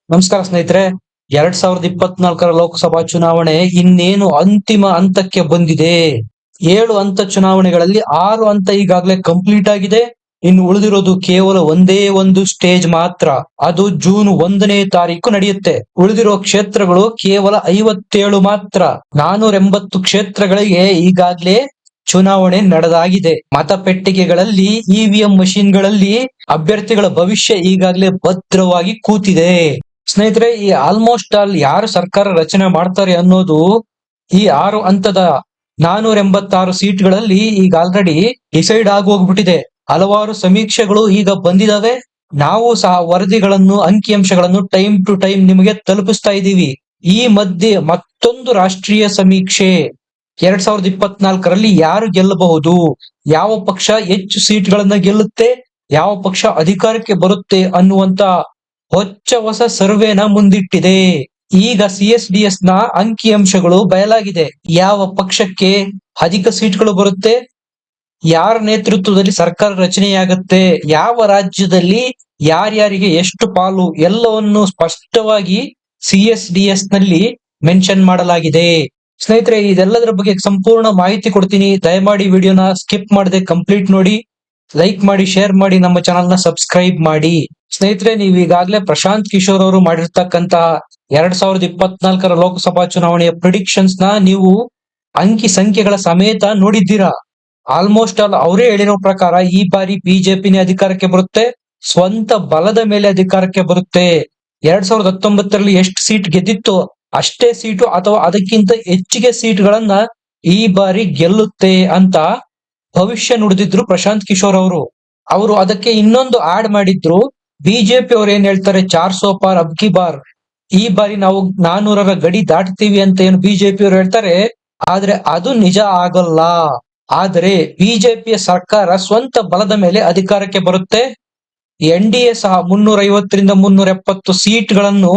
ನಮಸ್ಕಾರ ಸ್ನೇಹಿತರೆ. 2024 ಲೋಕಸಭಾ ಚುನಾವಣೆ ಇನ್ನೇನು ಅಂತಿಮ ಹಂತಕ್ಕೆ ಬಂದಿದೆ. 7 ಹಂತ ಚುನಾವಣೆಗಳಲ್ಲಿ 6 ಹಂತ ಈಗಾಗಲೇ ಕಂಪ್ಲೀಟ್ ಆಗಿದೆ. ಇನ್ನು ಉಳಿದಿರೋದು ಕೇವಲ ಒಂದೇ ಒಂದು ಸ್ಟೇಜ್ ಮಾತ್ರ. ಅದು ಜೂನ್ 1ನೇ ತಾರೀಕು ನಡೆಯುತ್ತೆ. ಉಳಿದಿರೋ ಕ್ಷೇತ್ರಗಳು ಕೇವಲ 57 ಮಾತ್ರ. 480 ಕ್ಷೇತ್ರಗಳಿಗೆ ಈಗಾಗಲೇ ಚುನಾವಣೆ ನಡೆದಾಗಿದೆ. ಮತಪೆಟ್ಟಿಗೆಗಳಲ್ಲಿ ಇವಿಎಂ ಮಷಿನ್ಗಳಲ್ಲಿ ಅಭ್ಯರ್ಥಿಗಳ ಭವಿಷ್ಯ ಈಗಾಗಲೇ ಭದ್ರವಾಗಿ ಕೂತಿದೆ. ಸ್ನೇಹಿತರೆ, ಈ ಆಲ್ಮೋಸ್ಟ್ ಆಲ್ ಯಾರು ಸರ್ಕಾರ ರಚನೆ ಮಾಡ್ತಾರೆ ಅನ್ನೋದು ಈ 6 ಹಂತದ 486 ಸೀಟ್ಗಳಲ್ಲಿ ಈಗ ಆಲ್ರೆಡಿ ಡಿಸೈಡ್ ಆಗಿ ಹೋಗ್ಬಿಟ್ಟಿದೆ. ಹಲವಾರು ಸಮೀಕ್ಷೆಗಳು ಈಗ ಬಂದಿದಾವೆ. ನಾವು ಸಹ ವರದಿಗಳನ್ನು, ಅಂಕಿಅಂಶಗಳನ್ನು ಟೈಮ್ ಟು ಟೈಮ್ ನಿಮಗೆ ತಲುಪಿಸ್ತಾ ಇದ್ದೀವಿ. ಈ ಮಧ್ಯೆ ಮತ್ತೊಂದು ರಾಷ್ಟ್ರೀಯ ಸಮೀಕ್ಷೆ 2024ರಲ್ಲಿ ಯಾರು ಗೆಲ್ಲಬಹುದು, ಯಾವ ಪಕ್ಷ ಹೆಚ್ಚು ಸೀಟ್ಗಳನ್ನ ಗೆಲ್ಲುತ್ತೆ, ಯಾವ ಪಕ್ಷ ಅಧಿಕಾರಕ್ಕೆ ಬರುತ್ತೆ ಅನ್ನುವಂತ ಹೊಸ ಸರ್ವೆನ ಮುಂದಿಟ್ಟಿದೆ. ಈಗ CSDS ನ ಅಂಕಿಅಂಶಗಳು ಬಯಲಾಗಿದೆ. ಯಾವ ಪಕ್ಷಕ್ಕೆ ಅಧಿಕ ಸೀಟ್ಗಳು ಬರುತ್ತೆ, ಯಾರ ನೇತೃತ್ವದಲ್ಲಿ ಸರ್ಕಾರ ರಚನೆಯಾಗುತ್ತೆ, ಯಾವ ರಾಜ್ಯದಲ್ಲಿ ಯಾರ್ಯಾರಿಗೆ ಎಷ್ಟು ಪಾಲು, ಎಲ್ಲವನ್ನು ಸ್ಪಷ್ಟವಾಗಿ CSDS ನಲ್ಲಿ ಮೆನ್ಷನ್ ಮಾಡಲಾಗಿದೆ. ಸ್ನೇಹಿತರೆ, ಇದೆಲ್ಲದರ ಬಗ್ಗೆ ಸಂಪೂರ್ಣ ಮಾಹಿತಿ ಕೊಡ್ತೀನಿ. ದಯಮಾಡಿ ವಿಡಿಯೋನ ಸ್ಕಿಪ್ ಮಾಡದೆ ಕಂಪ್ಲೀಟ್ ನೋಡಿ, ಲೈಕ್ ಮಾಡಿ, ಶೇರ್ ಮಾಡಿ, ನಮ್ಮ ಚಾನಲ್ ನ ಸಬ್ಸ್ಕ್ರೈಬ್ ಮಾಡಿ. ಸ್ನೇಹಿತರೆ, ನೀವು ಈಗಾಗಲೇ ಪ್ರಶಾಂತ್ ಕಿಶೋರ್ ಅವರು ಮಾಡಿರ್ತಕ್ಕಂತಹ 2024 ಲೋಕಸಭಾ ಚುನಾವಣೆಯ ಪ್ರಿಡಿಕ್ಷನ್ಸ್ ನ ನೀವು ಅಂಕಿ ಸಂಖ್ಯೆಗಳ ಸಮೇತ ನೋಡಿದ್ದೀರಾ. ಆಲ್ಮೋಸ್ಟ್ ಆಲ್ ಅವರೇ ಹೇಳಿರೋ ಪ್ರಕಾರ ಈ ಬಾರಿ ಬಿಜೆಪಿನೇ ಅಧಿಕಾರಕ್ಕೆ ಬರುತ್ತೆ, ಸ್ವಂತ ಬಲದ ಮೇಲೆ ಅಧಿಕಾರಕ್ಕೆ ಬರುತ್ತೆ. 2019ರಲ್ಲಿ ಎಷ್ಟು ಸೀಟ್ ಗೆದ್ದಿತ್ತು ಅಷ್ಟೇ ಸೀಟು ಅಥವಾ ಅದಕ್ಕಿಂತ ಹೆಚ್ಚಿಗೆ ಸೀಟ್ಗಳನ್ನ ಈ ಬಾರಿ ಗೆಲ್ಲುತ್ತೆ ಅಂತ ಭವಿಷ್ಯ ನುಡಿದಿದ್ರು ಪ್ರಶಾಂತ್ ಕಿಶೋರ್ ಅವರು ಅದಕ್ಕೆ ಇನ್ನೊಂದು ಆಡ್ ಮಾಡಿದ್ರು. ಬಿಜೆಪಿ ಅವ್ರು ಏನ್ ಹೇಳ್ತಾರೆ, 400 ಪಾರ್ ಅಬ್ಕಿ ಬಾರ್, ಈ ಬಾರಿ ನಾವು 400ರ ಗಡಿ ದಾಟ್ತೀವಿ ಅಂತ ಏನು ಬಿಜೆಪಿ ಅವರು ಹೇಳ್ತಾರೆ, ಆದ್ರೆ ಅದು ನಿಜ ಆಗಲ್ಲ. ಆದರೆ ಬಿಜೆಪಿಯ ಸರ್ಕಾರ ಸ್ವಂತ ಬಲದ ಮೇಲೆ ಅಧಿಕಾರಕ್ಕೆ ಬರುತ್ತೆ. NDA ಸಹ 350ರಿಂದ 370 ಸೀಟ್ಗಳನ್ನು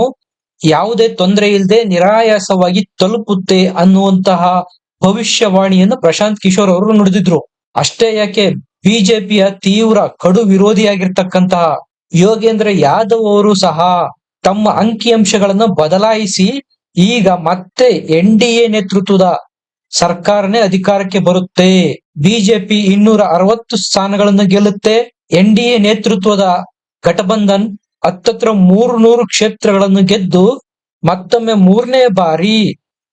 ಯಾವುದೇ ತೊಂದರೆ ಇಲ್ಲದೆ ನಿರಾಯಾಸವಾಗಿ ತಲುಪುತ್ತೆ ಅನ್ನುವಂತಹ ಭವಿಷ್ಯವಾಣಿಯನ್ನು ಪ್ರಶಾಂತ್ ಕಿಶೋರ್ ಅವರು ನುಡಿದಿದ್ರು. ಅಷ್ಟೇ ಯಾಕೆ, ಬಿಜೆಪಿಯ ತೀವ್ರ ಕಡು ವಿರೋಧಿಯಾಗಿರ್ತಕ್ಕಂತಹ ಯೋಗೇಂದ್ರ ಯಾದವ್ ಅವರು ಸಹ ತಮ್ಮ ಅಂಕಿಅಂಶಗಳನ್ನು ಬದಲಾಯಿಸಿ ಈಗ ಮತ್ತೆ NDA ನೇತೃತ್ವದ ಸರ್ಕಾರನೇ ಅಧಿಕಾರಕ್ಕೆ ಬರುತ್ತೆ, ಬಿಜೆಪಿ 260 ಸ್ಥಾನಗಳನ್ನು ಗೆಲ್ಲುತ್ತೆ, NDA ನೇತೃತ್ವದ ಘಟಬಂಧನ್ ಹತ್ತತ್ರ 300 ಕ್ಷೇತ್ರಗಳನ್ನು ಗೆದ್ದು ಮತ್ತೊಮ್ಮೆ 3ನೇ ಬಾರಿ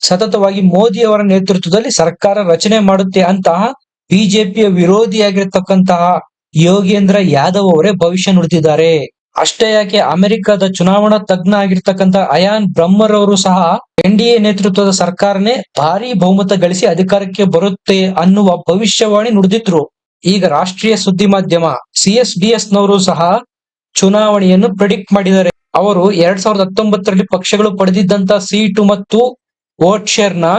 ಸತತವಾಗಿ ಮೋದಿ ಅವರ ನೇತೃತ್ವದಲ್ಲಿ ಸರ್ಕಾರ ರಚನೆ ಮಾಡುತ್ತೆ ಅಂತಹ ಬಿಜೆಪಿಯ ವಿರೋಧಿಯಾಗಿರ್ತಕ್ಕಂತಹ ಯೋಗೇಂದ್ರ ಯಾದವ್ ಅವರೇ ಭವಿಷ್ಯ ನುಡಿದಿದ್ದಾರೆ. ಅಷ್ಟೇ ಯಾಕೆ, ಅಮೆರಿಕದ ಚುನಾವಣಾ ತಜ್ಞ ಆಗಿರ್ತಕ್ಕಂಥ ಅಯಾನ್ ಬ್ರಹ್ಮರ್ ಅವರು ಸಹ NDA ನೇತೃತ್ವದ ಸರ್ಕಾರನೇ ಭಾರಿ ಬಹುಮತ ಗಳಿಸಿ ಅಧಿಕಾರಕ್ಕೆ ಬರುತ್ತೆ ಅನ್ನುವ ಭವಿಷ್ಯವಾಣಿ ನುಡಿದಿದ್ರು. ಈಗ ರಾಷ್ಟ್ರೀಯ ಸುದ್ದಿ ಮಾಧ್ಯಮ CSDS ನವರು ಸಹ ಚುನಾವಣೆಯನ್ನು ಪ್ರೆಡಿಕ್ಟ್ ಮಾಡಿದ್ದಾರೆ. ಅವರು 2019ರಲ್ಲಿ ಪಕ್ಷಗಳು ಪಡೆದಿದ್ದಂತ ಸೀಟು ಮತ್ತು ವೋಟ್ ಶೇರ್ ನ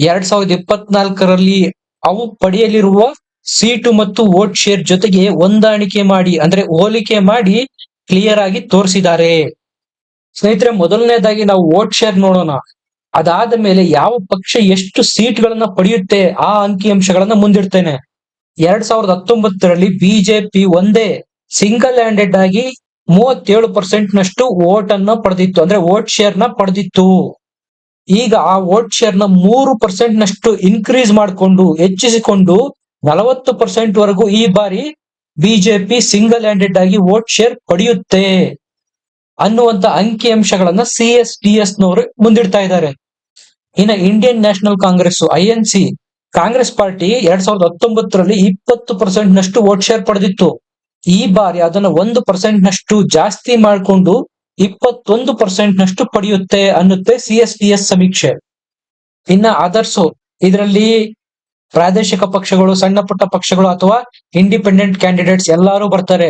2024ರಲ್ಲಿ ಅವು ಪಡೆಯಲಿರುವ ಸೀಟು ಮತ್ತು ವೋಟ್ ಶೇರ್ ಜೊತೆಗೆ ಹೊಂದಾಣಿಕೆ ಮಾಡಿ, ಅಂದ್ರೆ ಹೋಲಿಕೆ ಮಾಡಿ ಕ್ಲಿಯರ್ ಆಗಿ ತೋರಿಸಿದ್ದಾರೆ. ಸ್ನೇಹಿತರೆ, ಮೊದಲನೇದಾಗಿ ನಾವು ವೋಟ್ ಶೇರ್ ನೋಡೋಣ. ಅದಾದ ಮೇಲೆ ಯಾವ ಪಕ್ಷ ಎಷ್ಟು ಸೀಟ್ಗಳನ್ನ ಪಡೆಯುತ್ತೆ ಆ ಅಂಕಿಅಂಶಗಳನ್ನ ಮುಂದಿಡ್ತೇನೆ. 2019ರಲ್ಲಿ ಬಿಜೆಪಿ ಒಂದೇ ಸಿಂಗಲ್ ಹ್ಯಾಂಡೆಡ್ ಆಗಿ 37% ನಷ್ಟು ವೋಟ್ ಅನ್ನ ಪಡೆದಿತ್ತು, ಅಂದ್ರೆ ವೋಟ್ ಶೇರ್ ನ ಪಡೆದಿತ್ತು. ಈಗ ಆ ವೋಟ್ ಶೇರ್ ನ 3% ನಷ್ಟು ಇನ್ಕ್ರೀಸ್ ಮಾಡಿಕೊಂಡು ಹೆಚ್ಚಿಸಿಕೊಂಡು 40% ವರೆಗೂ ಈ ಬಾರಿ ಬಿಜೆಪಿ ಸಿಂಗಲ್ ಹ್ಯಾಂಡೆಡ್ ಆಗಿ ವೋಟ್ ಶೇರ್ ಪಡೆಯುತ್ತೆ ಅನ್ನುವಂತ ಅಂಕಿಅಂಶಗಳನ್ನ CSDS ನವರು ಮುಂದಿಡ್ತಾ ಇದ್ದಾರೆ. ಇನ್ನು ಇಂಡಿಯನ್ ನ್ಯಾಷನಲ್ ಕಾಂಗ್ರೆಸ್ INC ಕಾಂಗ್ರೆಸ್ ಪಾರ್ಟಿ 2019ರಲ್ಲಿ 20% ನಷ್ಟು ವೋಟ್ ಶೇರ್ ಪಡೆದಿತ್ತು. ಈ ಬಾರಿ ಅದನ್ನ 1% ನಷ್ಟು ಜಾಸ್ತಿ ಮಾಡಿಕೊಂಡು 21% ನಷ್ಟು ಪಡೆಯುತ್ತೆ ಅನ್ನುತ್ತೆ CSDS ಸಮೀಕ್ಷೆ. ಇನ್ನ ಅದರ್ಸು, ಇದರಲ್ಲಿ ಪ್ರಾದೇಶಿಕ ಪಕ್ಷಗಳು, ಸಣ್ಣ ಪುಟ್ಟ ಪಕ್ಷಗಳು ಅಥವಾ ಇಂಡಿಪೆಂಡೆಂಟ್ ಕ್ಯಾಂಡಿಡೇಟ್ಸ್ ಎಲ್ಲರೂ ಬರ್ತಾರೆ.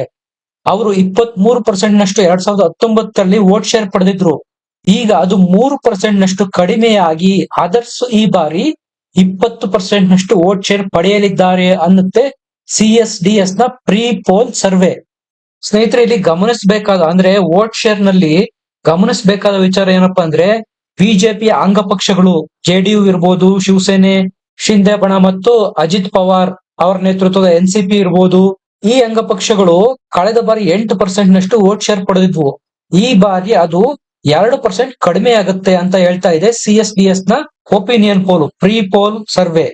ಅವರು 23% ನಷ್ಟು 2019ರಲ್ಲಿ ವೋಟ್ ಶೇರ್ ಪಡೆದಿದ್ರು. ಈಗ ಅದು 3% ನಷ್ಟು ಕಡಿಮೆಯಾಗಿ ಅದರ್ಸ್ ಈ ಬಾರಿ 20% ನಷ್ಟು ವೋಟ್ ಶೇರ್ ಪಡೆಯಲಿದ್ದಾರೆ ಅನ್ನುತ್ತೆ CSDS ನ ಪ್ರೀ ಪೋಲ್ ಸರ್ವೆ. ಸ್ನೇಹಿತರೆ, ಇಲ್ಲಿ ಗಮನಿಸಬೇಕಾದ ಅಂದ್ರೆ ವೋಟ್ ಶೇರ್ ನಲ್ಲಿ ಗಮನಿಸಬೇಕಾದ ವಿಚಾರ ಏನಪ್ಪಾ ಅಂದ್ರೆ, ಬಿಜೆಪಿಯ ಅಂಗಪಕ್ಷಗಳು JDU ಇರ್ಬೋದು, ಶಿವಸೇನೆ, ಶಿಂದೆ ಬಣ ಮತ್ತು ಅಜಿತ್ ಪವಾರ್ ಅವರ ನೇತೃತ್ವದ NCP ಇರ್ಬೋದು, ಈ ಅಂಗಪಕ್ಷಗಳು ಕಳೆದ ಬಾರಿ 8% ನಷ್ಟು ವೋಟ್ ಶೇರ್ ಪಡೆದಿದ್ವು. ಈ ಬಾರಿ ಅದು 2% ಕಡಿಮೆ ಆಗುತ್ತೆ ಅಂತ ಹೇಳ್ತಾ ಇದೆ CSDS ನ opinion poll, pre poll survey.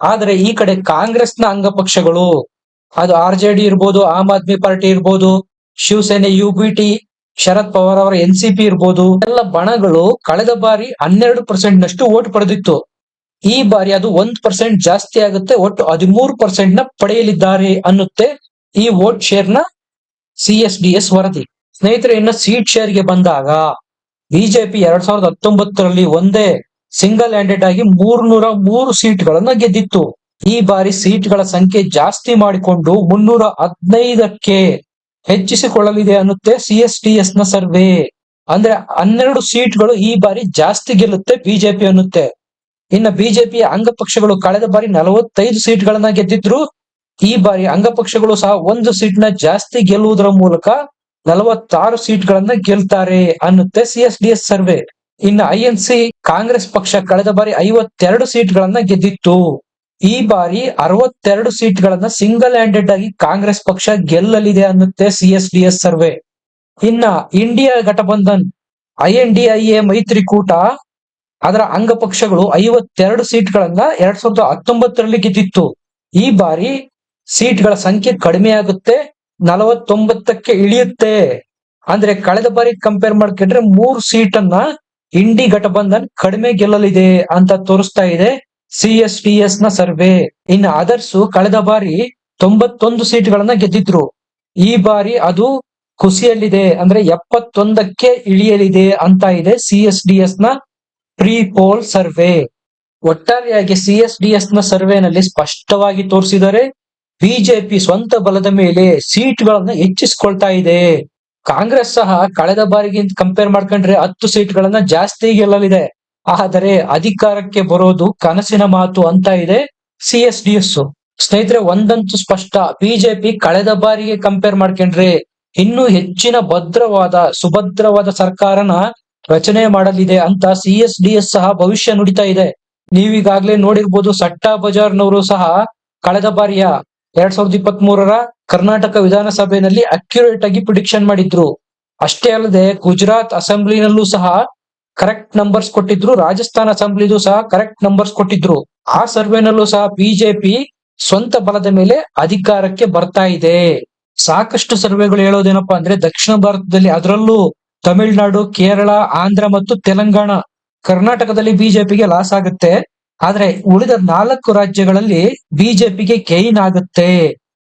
ಆದ್ರೆ ಈ ಕಡೆ ಕಾಂಗ್ರೆಸ್ನ ಅಂಗಪಕ್ಷಗಳು, ಅದು RJD ಇರ್ಬೋದು, ಆಮ್ ಆದ್ಮಿ ಪಾರ್ಟಿ ಇರ್ಬೋದು, ಶಿವಸೇನೆ UBT, ಶರದ್ ಪವಾರ್ ಅವರ NCP ಇರ್ಬೋದು, ಎಲ್ಲ ಬಣಗಳು ಕಳೆದ ಬಾರಿ 12% ನಷ್ಟು ವೋಟ್ ಪಡೆದಿತ್ತು. ಈ ಬಾರಿ ಅದು 1% ಜಾಸ್ತಿ ಆಗುತ್ತೆ, ಒಟ್ಟು 13% ನ ಪಡೆಯಲಿದ್ದಾರೆ ಅನ್ನುತ್ತೆ ಈ ವೋಟ್ ಶೇರ್ ನ CSDS ವರದಿ. ಸ್ನೇಹಿತರೆ, ಇನ್ನು ಸೀಟ್ ಶೇರ್ ಗೆ ಬಂದಾಗ ಬಿಜೆಪಿ 2019ರಲ್ಲಿ ಒಂದೇ ಸಿಂಗಲ್ ಹ್ಯಾಂಡೆಡ್ ಆಗಿ 303 ಸೀಟ್ಗಳನ್ನ ಗೆದ್ದಿತ್ತು. ಈ ಬಾರಿ ಸೀಟ್ಗಳ ಸಂಖ್ಯೆ ಜಾಸ್ತಿ ಮಾಡಿಕೊಂಡು 315ಕ್ಕೆ ಹೆಚ್ಚಿಸಿಕೊಳ್ಳಲಿದೆ ಅನ್ನುತ್ತೆ CSDS ನ ಸರ್ವೆ. ಅಂದ್ರೆ 12 ಸೀಟ್ಗಳು ಈ ಬಾರಿ ಜಾಸ್ತಿ ಗೆಲ್ಲುತ್ತೆ ಬಿಜೆಪಿ ಅನ್ನುತ್ತೆ. ಇನ್ನು ಬಿಜೆಪಿಯ ಅಂಗಪಕ್ಷಗಳು ಕಳೆದ ಬಾರಿ 45 ಸೀಟ್ಗಳನ್ನ ಗೆದ್ದಿದ್ರು. ಈ ಬಾರಿ ಅಂಗಪಕ್ಷಗಳು ಸಹ 1 ಸೀಟ್ನ ಜಾಸ್ತಿ ಗೆಲ್ಲುವುದರ ಮೂಲಕ 46 ಸೀಟ್ಗಳನ್ನ ಗೆಲ್ತಾರೆ ಅನ್ನುತ್ತೆ CSDS ಸರ್ವೆ. ಇನ್ನು INC ಕಾಂಗ್ರೆಸ್ ಪಕ್ಷ ಕಳೆದ ಬಾರಿ 52 ಸೀಟ್ಗಳನ್ನ ಗೆದ್ದಿತ್ತು. ಈ ಬಾರಿ 62 ಸೀಟ್ಗಳನ್ನ ಸಿಂಗಲ್ ಹ್ಯಾಂಡೆಡ್ ಆಗಿ ಕಾಂಗ್ರೆಸ್ ಪಕ್ಷ ಗೆಲ್ಲಲಿದೆ ಅನ್ನುತ್ತೆ CSDS ಸರ್ವೆ. ಇನ್ನ ಇಂಡಿಯಾ ಘಟಬಂಧನ್ INDIA ಮೈತ್ರಿಕೂಟ, ಅದರ ಅಂಗಪಕ್ಷಗಳು 52 ಸೀಟ್ಗಳನ್ನ 2019ರಲ್ಲಿ ಗೆದ್ದಿತ್ತು. ಈ ಬಾರಿ ಸೀಟ್ಗಳ ಸಂಖ್ಯೆ ಕಡಿಮೆ ಆಗುತ್ತೆ, 49ಕ್ಕೆ ಇಳಿಯುತ್ತೆ. ಅಂದ್ರೆ ಕಳೆದ ಬಾರಿ ಕಂಪೇರ್ ಮಾಡ್ಕೊಂಡ್ರೆ 3 ಸೀಟನ್ನ ಇಂಡಿ ಘಟಬಂಧನ್ ಕಡಿಮೆ ಗೆಲ್ಲಲಿದೆ ಅಂತ ತೋರಿಸ್ತಾ ಇದೆ CSDS ನ ಸರ್ವೆ. ಇನ್ನು ಅದರ್ಸ್ ಕಳೆದ ಬಾರಿ 91 ಸೀಟ್ಗಳನ್ನ ಗೆದ್ದಿದ್ರು. ಈ ಬಾರಿ ಅದು ಕುಸಿಯಲಿದೆ, ಅಂದ್ರೆ 71ಕ್ಕೆ ಇಳಿಯಲಿದೆ ಅಂತ ಇದೆ CSDS ನ ಪ್ರೀ ಪೋಲ್ ಸರ್ವೆ. ಒಟ್ಟಾರೆಯಾಗಿ CSDS ನ ಸರ್ವೆನಲ್ಲಿ ಸ್ಪಷ್ಟವಾಗಿ ತೋರಿಸಿದರೆ ಬಿಜೆಪಿ ಸ್ವಂತ ಬಲದ ಮೇಲೆ ಸೀಟ್ಗಳನ್ನ ಹೆಚ್ಚಿಸಿಕೊಳ್ತಾ ಇದೆ. ಕಾಂಗ್ರೆಸ್ ಸಹ ಕಳೆದ ಬಾರಿಗಿಂತ ಕಂಪೇರ್ ಮಾಡ್ಕೊಂಡ್ರೆ 10 ಸೀಟ್ಗಳನ್ನ ಜಾಸ್ತಿ ಗೆಲ್ಲಲಿದೆ. ಆದರೆ ಅಧಿಕಾರಕ್ಕೆ ಬರೋದು ಕನಸಿನ ಮಾತು ಅಂತ ಇದೆ CSDS. ಸ್ನೇಹಿತರೆ, ಒಂದಂತೂ ಸ್ಪಷ್ಟ, ಬಿಜೆಪಿ ಕಳೆದ ಬಾರಿಗೆ ಕಂಪೇರ್ ಮಾಡ್ಕೊಂಡ್ರೆ ಇನ್ನೂ ಹೆಚ್ಚಿನ ಸುಭದ್ರವಾದ ಸರ್ಕಾರನ ರಚನೆ ಮಾಡಲಿದೆ ಅಂತ CSDS ಸಹ ಭವಿಷ್ಯ ನುಡಿತಾ ಇದೆ. ನೀವೀಗಾಗ್ಲೇ ನೋಡಿರ್ಬೋದು, ಸಟ್ಟಾ ಬಜಾರ್ನವರು ಸಹ ಕಳೆದ ಬಾರಿಯ 2023ರ ಕರ್ನಾಟಕ ವಿಧಾನಸಭೆಯಲ್ಲಿ ಅಕ್ಯುರೇಟ್ ಆಗಿ ಪ್ರಿಡಿಕ್ಷನ್ ಮಾಡಿದ್ರು. ಅಷ್ಟೇ ಅಲ್ಲದೆ ಗುಜರಾತ್ ಅಸೆಂಬ್ಲಿನಲ್ಲೂ ಸಹ ಕರೆಕ್ಟ್ ನಂಬರ್ಸ್ ಕೊಟ್ಟಿದ್ರು, ರಾಜಸ್ಥಾನ ಅಸೆಂಬ್ಲಿದು ಸಹ ಕರೆಕ್ಟ್ ನಂಬರ್ಸ್ ಕೊಟ್ಟಿದ್ರು. ಆ ಸರ್ವೆನಲ್ಲೂ ಸಹ ಬಿಜೆಪಿ ಸ್ವಂತ ಬಲದ ಮೇಲೆ ಅಧಿಕಾರಕ್ಕೆ ಬರ್ತಾ ಇದೆ. ಸಾಕಷ್ಟು ಸರ್ವೆಗಳು ಹೇಳೋದೇನಪ್ಪಾ ಅಂದ್ರೆ ದಕ್ಷಿಣ ಭಾರತದಲ್ಲಿ, ಅದರಲ್ಲೂ ತಮಿಳುನಾಡು, ಕೇರಳ, ಆಂಧ್ರ ಮತ್ತು ತೆಲಂಗಾಣ, ಕರ್ನಾಟಕದಲ್ಲಿ ಬಿಜೆಪಿಗೆ ಲಾಸ್ ಆಗುತ್ತೆ. ಆದ್ರೆ ಉಳಿದ 4 ರಾಜ್ಯಗಳಲ್ಲಿ ಬಿಜೆಪಿಗೆ ಗೈನ್ ಆಗುತ್ತೆ.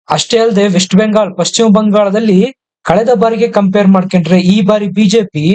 ಅಷ್ಟೇ ಅಲ್ಲದೆ ವೆಸ್ಟ್ ಬೆಂಗಾಲ್, ಪಶ್ಚಿಮ ಬಂಗಾಳದಲ್ಲಿ ಕಳೆದ ಬಾರಿಗೆ ಕಂಪೇರ್ ಮಾಡ್ಕೊಂಡ್ರೆ ಈ ಬಾರಿ ಬಿಜೆಪಿ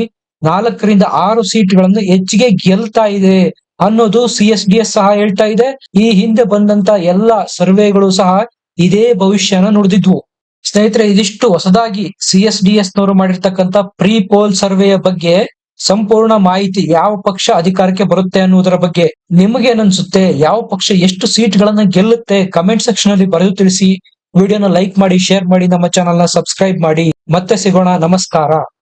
4ರಿಂದ 6 ಸೀಟ್ಗಳನ್ನು ಹೆಚ್ಚಿಗೆ ಗೆಲ್ತಾ ಇದೆ ಅನ್ನೋದು CSDS ಸಹ ಹೇಳ್ತಾ ಇದೆ. ಈ ಹಿಂದೆ ಬಂದಂತ ಎಲ್ಲಾ ಸರ್ವೆಗಳು ಸಹ ಇದೇ ಭವಿಷ್ಯನ ನುಡಿದಿದ್ವು. ಸ್ನೇಹಿತರೆ, ಇದಿಷ್ಟು ಹೊಸದಾಗಿ CSDS ನವರು ಮಾಡಿರ್ತಕ್ಕಂಥ ಪ್ರೀ ಪೋಲ್ ಸರ್ವೆಯ ಬಗ್ಗೆ ಸಂಪೂರ್ಣ ಮಾಹಿತಿ. ಯಾವ ಪಕ್ಷ ಅಧಿಕಾರಕ್ಕೆ ಬರುತ್ತೆ ಅನ್ನುವುದರ ಬಗ್ಗೆ ನಿಮಗೇನನ್ಸುತ್ತೆ? ಯಾವ ಪಕ್ಷ ಎಷ್ಟು ಸೀಟ್ಗಳನ್ನ ಗೆಲ್ಲುತ್ತೆ? ಕಮೆಂಟ್ ಸೆಕ್ಷನ್ ಅಲ್ಲಿ ಬರೆದು ತಿಳಿಸಿ. ವಿಡಿಯೋನ ಲೈಕ್ ಮಾಡಿ, ಶೇರ್ ಮಾಡಿ, ನಮ್ಮ ಚಾನೆಲ್ ನ ಸಬ್ಸ್ಕ್ರೈಬ್ ಮಾಡಿ. ಮತ್ತೆ ಸಿಗೋಣ. ನಮಸ್ಕಾರ.